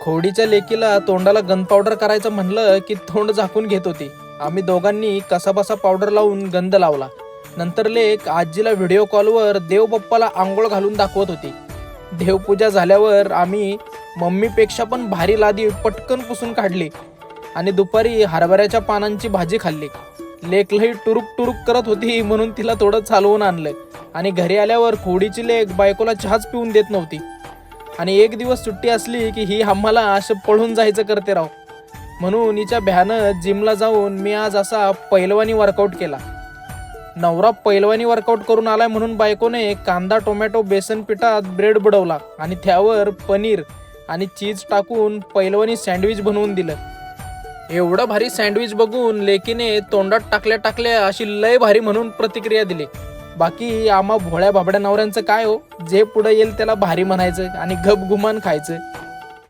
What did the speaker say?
खोडीच्या लेकीला तोंडाला gun powder करायचं म्हणलं की तोंड झाकून घेत होती. आम्ही दोघांनी कसाबसा पावडर लावून गंध लावला. नंतर लेक आजीला व्हिडिओ कॉलवर देवबाप्पाला आंघोळ घालून दाखवत होती. देवपूजा झाल्यावर आम्ही मम्मीपेक्षा पण भारी लादी पटकन पुसून काढली आणि दुपारी हरभऱ्याच्या पानांची भाजी खाल्ली. लेक लई टुरुक टुरुक करत होती म्हणून तिला थोडं चालवून आणलं आणि घरी आल्यावर खोडीची लेक बायकोला चहाच पिऊन देत नव्हती. आणि एक दिवस सुट्टी असली की ही आम्हाला असं पळून जायचं करते राव. म्हणून हिच्या भ्यानं जिमला जाऊन मी आज असा पैलवानी वर्कआउट केला. नवरा पैलवानी वर्कआउट करून आलाय म्हणून बायकोने कांदा टोमॅटो बेसन पिठात ब्रेड बुडवला आणि त्यावर पनीर आणि चीज टाकून पैलवानी सँडविच बनवून दिलं. एवढं भारी सँडविच बघून लेकीने तोंडात टाकल्या टाकल्या अशी लय भारी म्हणून प्रतिक्रिया दिली. बाकी आम्हा भोळ्या बाबड्या नवऱ्यांचं काय हो, जे पुढे येईल त्याला भारी म्हणायचं आणि गपगुमान खायचं.